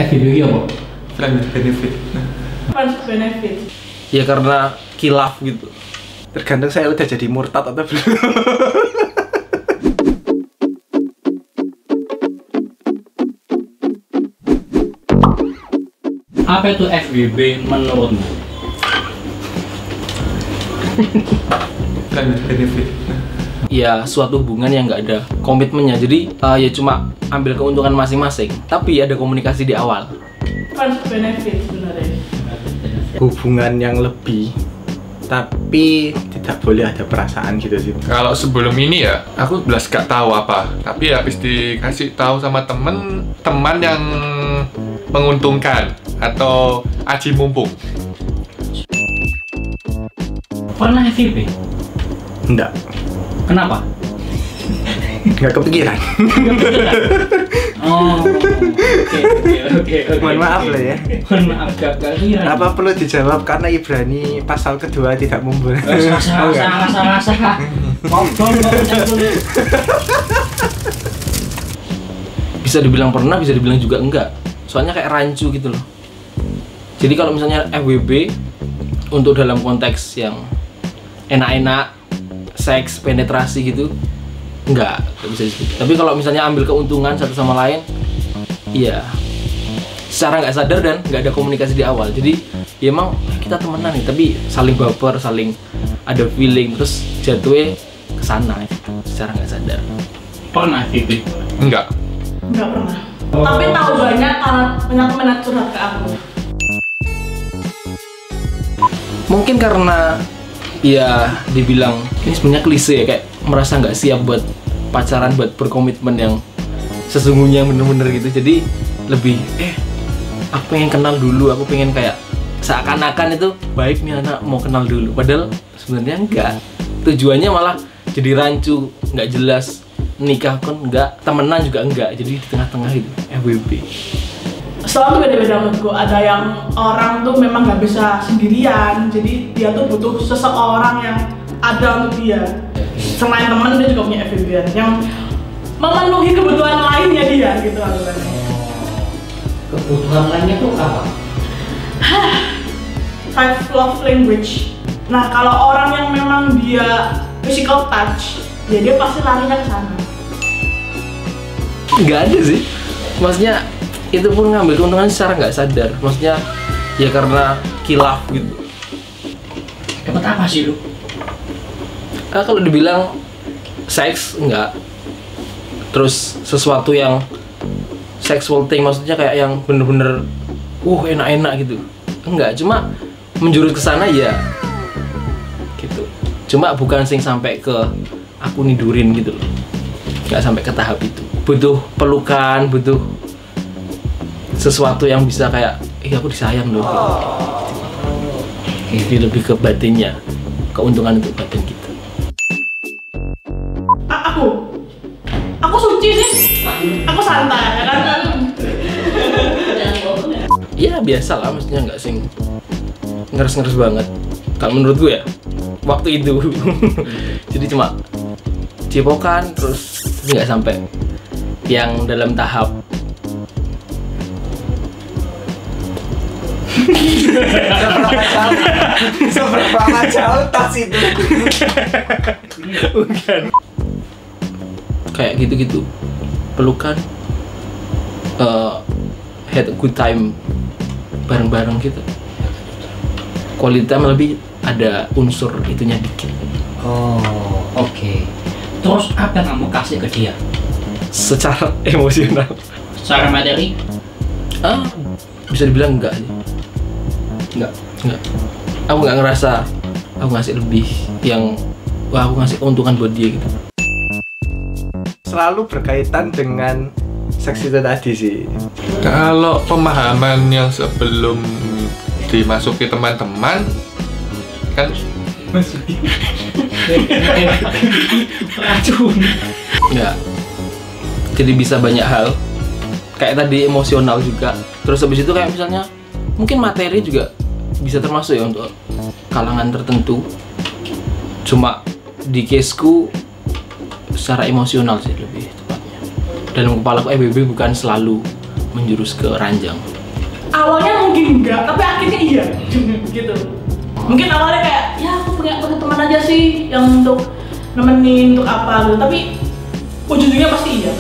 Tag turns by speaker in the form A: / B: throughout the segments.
A: FWB apa?
B: Friend with benefit.
C: Friends with benefit.
D: Ya karena khilaf gitu.
B: Tergantung saya udah jadi murtad atau belum.
A: Apa itu FWB menurutmu?
B: Friend with benefit.
D: Ya suatu hubungan yang nggak ada komitmennya. Jadi ya cuma ambil keuntungan masing-masing. Tapi ada komunikasi di awal.
C: Friends with benefit sebenarnya.
B: Hubungan yang lebih, tapi tidak boleh ada perasaan gitu sih.
E: Kalau sebelum ini ya, aku belas gak tahu apa. Tapi habis dikasih tahu sama teman yang menguntungkan atau aji mumpung.
A: Pernah FWB?
B: Enggak,
A: Kenapa?
B: enggak kepikiran.
A: Oh, oke.
B: Mohon maaf lah ya.
A: Mohon maaf, gak kira.
B: Apa perlu dijawab karena Ibrani pasal kedua tidak memboleh?
A: Salah. Ngobrol dulu.
D: Bisa dibilang pernah, bisa dibilang juga enggak. Soalnya kayak rancu gitu loh. Jadi kalau misalnya FWB untuk dalam konteks yang enak-enak, seks, penetrasi gitu, enggak bisa disebut. Tapi kalau misalnya ambil keuntungan satu sama lain, iya secara nggak sadar dan nggak ada komunikasi di awal. Jadi ya emang kita temenan nih, tapi saling baper, saling ada feeling, terus jatuhnya ke sana gitu, secara nggak sadar.
A: Pernah FWB?
E: Enggak.
C: Enggak pernah. Tapi tahu banyak karena banyak teman yang curhat ke aku.
D: Mungkin karena ya dibilang ini sebenarnya klise ya, kayak merasa nggak siap buat pacaran, buat berkomitmen yang sesungguhnya bener-bener gitu. Jadi lebih aku pengen kenal dulu, aku pengen kayak seakan-akan itu baik nih anak mau kenal dulu, padahal sebenarnya enggak. Tujuannya malah jadi rancu, nggak jelas, nikah pun enggak, temenan juga enggak, jadi di tengah-tengah itu FWB.
C: Selalu beda-beda menurutku. Ada yang orang tuh memang nggak bisa sendirian, jadi dia tuh butuh seseorang yang ada untuk dia. Selain teman, dia juga punya FWB yang memenuhi kebutuhan lainnya dia gitu aturannya.
A: Kebutuhan lainnya tuh apa?
C: Five love language. Nah, kalau orang yang memang dia physical touch, ya dia pasti larinya ke sana.
D: Nggak ada sih, maksudnya itu pun ngambil keuntungan secara nggak sadar. Maksudnya ya karena khilaf gitu.
A: Dapat apa sih lu?
D: Kalau dibilang seks enggak, terus sesuatu yang sexual thing, maksudnya kayak yang bener-bener enak-enak gitu, enggak, cuma menjurus ke sana ya gitu, cuma bukan sing sampai ke aku nidurin gitu loh, nggak sampai ke tahap itu. Butuh pelukan, butuh sesuatu yang bisa kayak aku disayang loh gitu. Jadi lebih ke batinnya, keuntungan untuk batin kita.
C: Aku suci sih, aku santai ya kan.
D: Ya biasa lah, maksudnya nggak sing ngeres-ngeres banget kalau menurut gue ya waktu itu. Jadi cuma cipokan, terus nggak sampai yang dalam tahap
B: Seberapa jauh tas itu?
D: bukan kayak gitu-gitu, pelukan, had a good time bareng-bareng gitu. Quality time lebih ada unsur itunya dikit.
A: Oh, oke. Terus apa yang kamu kasih ke dia?
D: Secara emosional,
A: Secara materi?
D: bisa dibilang enggak sih. Enggak. Aku nggak ngerasa aku ngasih lebih yang aku ngasih keuntungan buat dia gitu.
B: Selalu berkaitan dengan seks itu tadi sih.
E: Kalau pemahaman yang sebelum dimasuki teman-teman kan
A: Racun.
D: Enggak. Jadi bisa banyak hal. Kayak tadi emosional juga. Terus habis itu kayak misalnya mungkin materi juga bisa termasuk ya untuk kalangan tertentu. Cuma di caseku secara emosional sih lebih tepatnya. Dalam kepalaku FWB bukan selalu menjurus ke ranjang?
C: Awalnya mungkin enggak, tapi akhirnya iya gitu. Mungkin awalnya kayak ya aku punya teman aja sih yang untuk nemenin untuk apa gitu, tapi ujung-ujungnya pasti iya.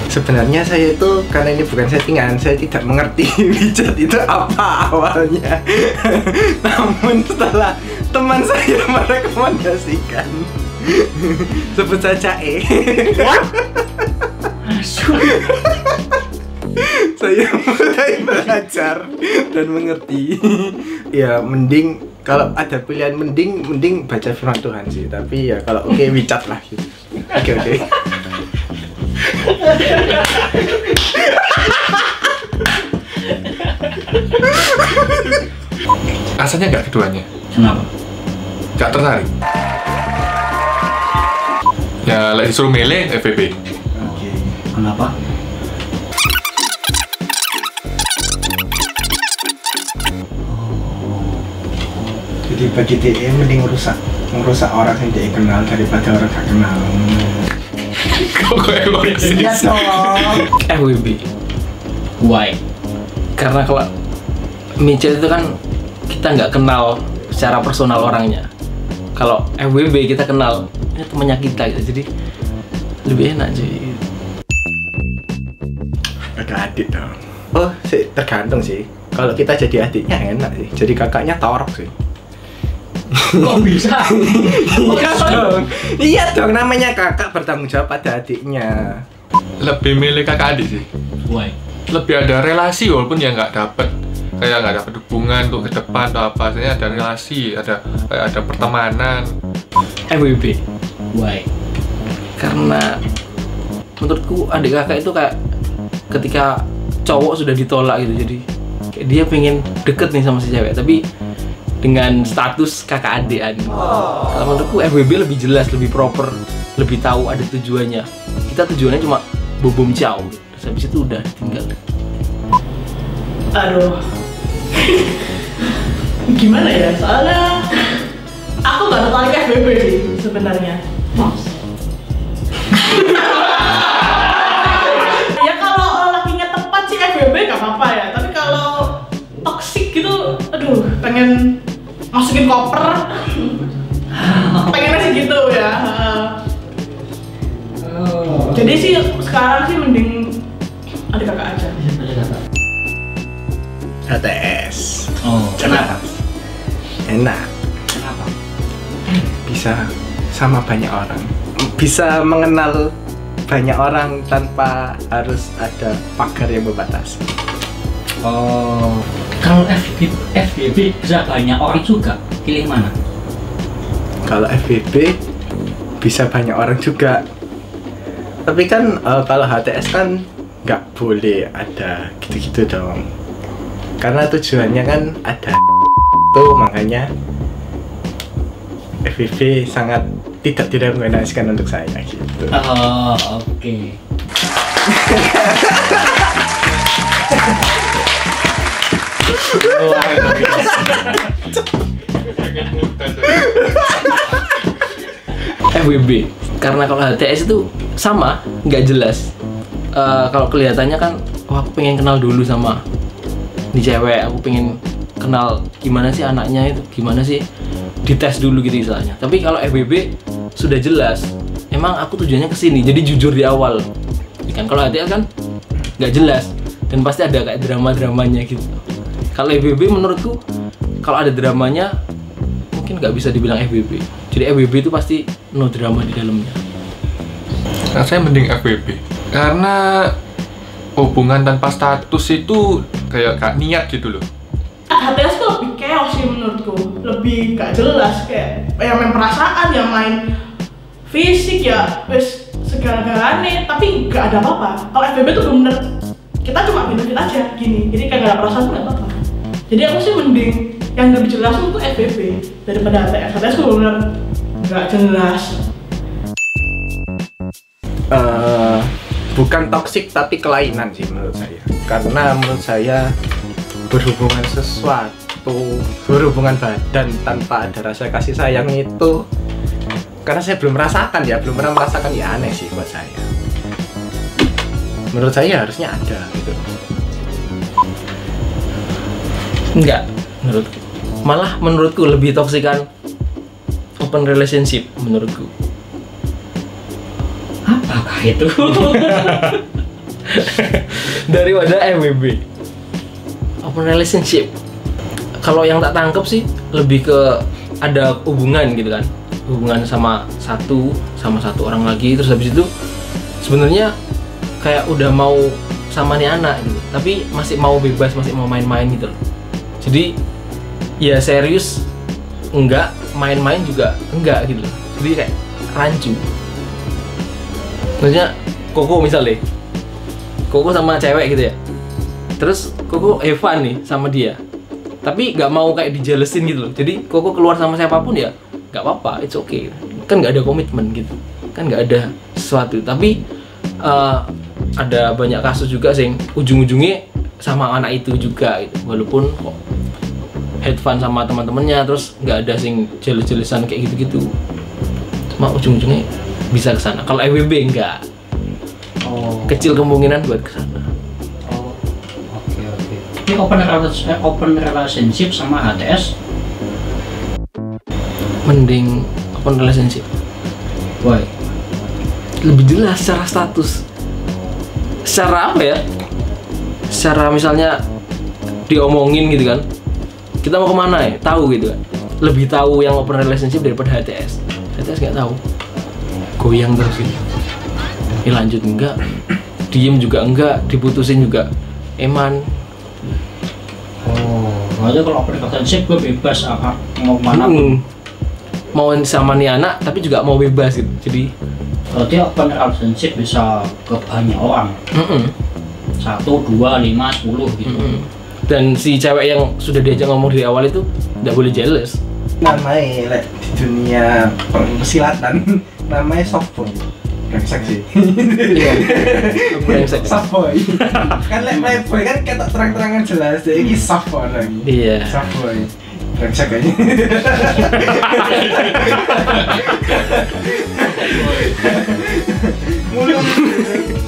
B: Sebenarnya saya itu karena ini bukan settingan, saya tidak mengerti WeChat itu apa awalnya. Namun setelah teman saya merekomendasikan, sebut saja saya mulai belajar dan mengerti. Ya mending kalau ada pilihan mending baca firman Tuhan sih. Tapi ya kalau oke WeChat lah gitu. Oke.
E: Rasanya nggak keduanya?
A: Kenapa?
E: Nggak tertarik? Ya, lagi disuruh milih FVP.
A: Oke. Kenapa?
B: Jadi bagi dia mending merusak orang yang dia kenal daripada orang gak kenal.
E: Kok egois?
B: Iya dong.
D: FWB.
A: Why?
D: Karena kalau micet itu kan kita nggak kenal secara personal orangnya. Kalau FWB kita kenal, ini temannya kita gitu. Jadi lebih enak cuy.
B: Ada adik dong. Oh, sih tergantung sih. Kalau kita jadi adiknya enak sih. Jadi kakaknya torok sih.
A: Kok bisa?
B: Iya dong. Iya dong, namanya kakak bertanggung jawab pada adiknya.
E: Lebih milih kakak adik sih.
A: Why?
E: Lebih ada relasi walaupun ya nggak dapet kayak nggak dapet hubungan untuk ke depan atau apa, sebenarnya ada relasi, ada pertemanan.
D: FWB.
A: Why?
D: Karena menurutku adik kakak itu kayak ketika cowok sudah ditolak gitu, jadi kayak dia pengen deket nih sama si cewek tapi dengan status kakak adean. Kalau menurutku FWB lebih jelas, lebih proper, lebih tahu ada tujuannya. Kita tujuannya cuma bobom ciao, terus habis itu udah tinggal.
C: Aduh. Gimana ya? Soalnya aku nggak tertarik FBB sih sebenarnya. Ya kalau lakinya tepat sih FBB nggak apa-apa ya. Tapi kalau toksik gitu, aduh, pengen masukin koper. Pengennya sih gitu ya. Jadi sih sekarang sih mending ada kakak aja.
B: HTS.
A: Oh, kenapa?
B: Enak.
A: Kenapa?
B: Bisa sama banyak orang. Bisa mengenal banyak orang tanpa harus ada pagar yang membatasi.
A: Oh, kalau FBB bisa banyak orang juga. Pilih mana?
B: Kalau FBB bisa banyak orang juga. Tapi kan kalau HTS kan nggak boleh ada gitu-gitu dong. Karena tujuannya kan ada tuh, makanya FVP sangat tidak direkomendasikan untuk saya gitu.
A: Oh, oke.
D: FWB karena kalau HTS itu sama, nggak jelas. Kalau kelihatannya kan, oh aku pengen kenal dulu sama di cewek, aku pengen kenal gimana sih anaknya itu, gimana sih, dites dulu gitu istilahnya. Tapi kalau FWB sudah jelas, emang aku tujuannya kesini, jadi jujur di awal. Kan kalau HTS kan nggak jelas dan pasti ada kayak drama-dramanya gitu. Kalau FWB menurutku kalau ada dramanya mungkin nggak bisa dibilang FWB. Jadi FWB itu pasti no drama di dalamnya.
E: Nah, saya mending FWB karena hubungan tanpa status itu kayak gak niat gitu loh.
C: HTS tuh lebih chaos sih menurutku, lebih gak jelas, kayak yang main perasaan, yang main fisik ya, wes segala-galanya, tapi gak ada apa-apa. Kalau FBB tuh bener, kita cuma benefit aja gini, jadi kayak gak ada perasaan tuh gak apa-apa. Jadi aku sih mending yang lebih jelas untuk FBB daripada HTS. HTS tuh bener gak jelas.
B: Bukan toksik tapi kelainan sih menurut saya. Karena menurut saya berhubungan badan tanpa ada rasa kasih sayang itu, karena saya belum merasakan ya, belum pernah merasakan, ya aneh sih buat saya. Menurut saya harusnya ada gitu.
D: Enggak, menurutku. Malah menurutku lebih toksikan open relationship menurutku.
A: Apakah itu?
D: Daripada FWB. Open relationship. Kalau yang tak tangkep sih lebih ke ada hubungan gitu kan. Hubungan sama satu orang lagi, terus habis itu sebenarnya kayak udah mau sama nih anak gitu. Tapi masih mau bebas, masih mau main-main gitu loh. Jadi ya serius enggak, main-main juga enggak gitu loh. Jadi kayak rancu. Maksudnya Koko misalnya, Koko sama cewek gitu ya. Terus Koko Evan nih sama dia, tapi nggak mau kayak dijelesin gitu loh. Jadi Koko keluar sama siapapun ya nggak apa-apa, it's okay. Kan nggak ada komitmen gitu, kan nggak ada sesuatu. Tapi ada banyak kasus juga sih ujung-ujungnya sama anak itu juga gitu. Walaupun kok have fun sama teman-temannya, terus nggak ada sing jeles-jelesan kayak gitu-gitu. Cuma ujung-ujungnya bisa ke sana. Kalau FWB enggak.
A: Oh.
D: Kecil kemungkinan buat ke sana.
A: Oh. Oke. Ini open relationship sama HTS
D: Mending open relationship.
A: why?
D: Lebih jelas secara status. Secara apa ya? Secara misalnya diomongin gitu kan. Kita mau kemana ya? Tahu gitu kan. Lebih tahu yang open relationship daripada HTS. HTS nggak tahu. Goyang terus gitu. Lanjut enggak, diem juga enggak, diputusin juga eman.
A: Oh, makanya kalau open relationship gue bebas mau mana pun.
D: Mau sama nih anak tapi juga mau bebas gitu. Jadi
A: Berarti open relationship bisa ke banyak orang. 1, 2, 5, 10 gitu.
D: Dan si cewek yang sudah diajak ngomong dari awal itu nggak boleh jealous.
B: Namanya di dunia persilatan namanya softboy. Brengsek sih.
D: Iya. Brengsek.
B: Softboy. Kan playboy kan ketok terang-terangan jelas. Jadi ini softboy lagi.
D: Iya.
B: Softboy. Brengsek aja.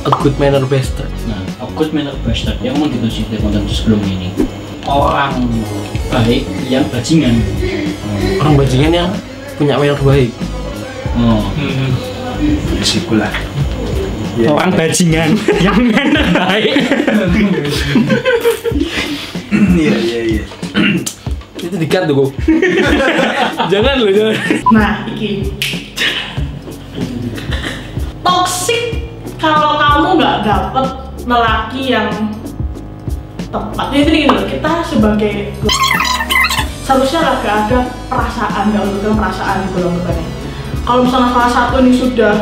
D: A good manner bastard.
A: Nah, a good manner bastard yang ngomong gitu sih di konten sebelum ini. Orang baik yang bajingan.
D: Orang bajingan yang punya manner baik.
A: Oh.
B: Risiko lah.
A: Orang bajingan yang manner baik.
B: Iya.
D: Itu dikat tuh, Kok. Jangan loh, jangan.
C: Nah, iki toxic kalau kamu nggak dapet lelaki yang tepat. Jadi gini loh, kita sebagai seharusnya lah gak ada perasaan, gak ada perasaan gitu loh bukannya. Kalau misalnya salah satu ini sudah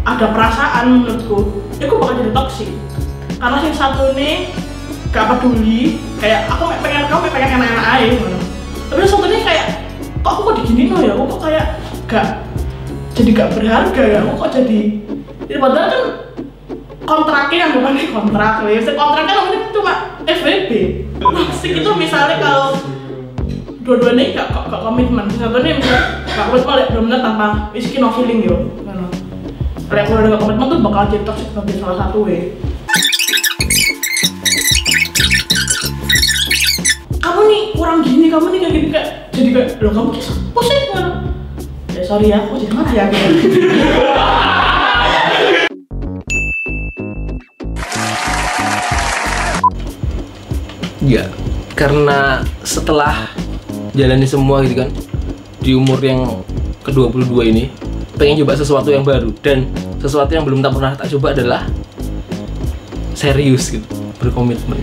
C: ada perasaan menurutku, itu bakal jadi toxic. Karena yang satu ini gak peduli, kayak aku pengen kamu pengen enak-enak aja gitu. Tapi yang satu ini kayak, kok aku kok digini loh ya, aku kok kayak jadi gak berharga ya, aku kok jadi padahal kan kontraknya yang bukan kontrak ya, kontraknya namanya cuma FWB. Toxic itu misalnya kalau dua-duanya gak komitmen, satunya misalnya gak komitmen, benar-benar tanpa isi no feeling yo. Kalau udah gak komitmen tuh bakal jadi toxic sebagai salah satu kamu nih kurang gini, kamu nih kayak gini, kayak jadi kayak loh kamu kayak pusing kan? Ya sorry ya, aku jadi mana ya
D: Ya, karena setelah jalani semua gitu kan, di umur yang ke-22 ini pengen coba sesuatu yang baru, dan sesuatu yang belum pernah tak coba adalah serius gitu, berkomitmen.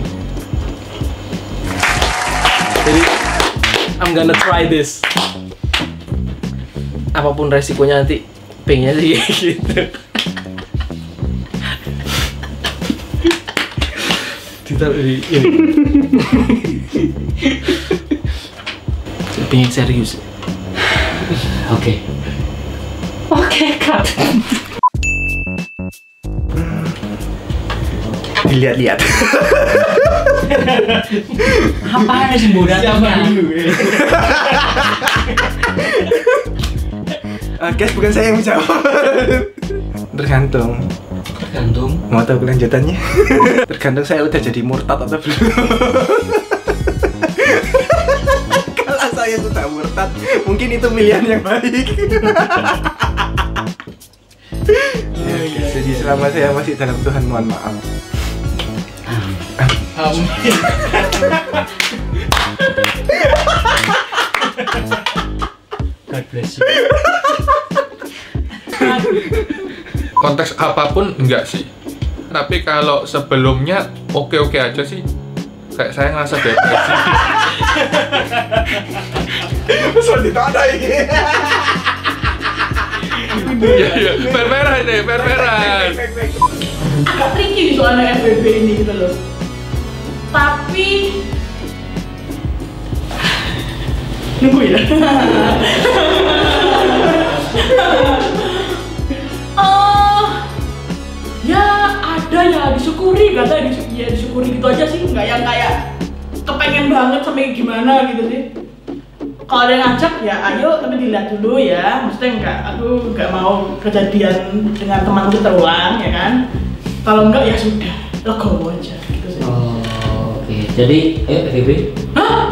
D: Jadi I'm gonna try this. Apapun resikonya nanti, pengennya sih gitu. Ditaruh di ini. Pengen serius.
A: Oke, cut.
B: Dilihat-lihat.
A: Apa sih budaknya?
B: Guys, bukan saya yang menjawab. Tergantung.
A: Tergantung.
B: Mau tahu kelanjutannya? Tergantung saya udah jadi murtad atau belum. Kalau saya sudah murtad, mungkin itu pilihan yang baik. Ya, jadi selama saya masih dalam Tuhan, mohon maaf.
A: Amin. God bless you.
E: Konteks apapun enggak sih. Tapi kalau sebelumnya oke-oke aja sih. Kayak saya ngerasa depresi.
B: So ditanda ini.
E: Iya, per-peran deh, per-peran.
C: Agak tricky soalnya FWB ini gitu loh. Tapi nunggu ya. Ya ada ya disyukuri, kata ya disyukuri gitu aja sih, nggak yang kayak kepengen banget sampai gimana gitu sih. Kalau ada yang ngajak ya ayo, tapi dilihat dulu ya. Maksudnya aku nggak mau kejadian dengan temanku terulang ya kan. Kalau enggak ya sudah, legowo aja gitu sih.
A: Oh, oke. Jadi, ayo FVB.
C: Hah?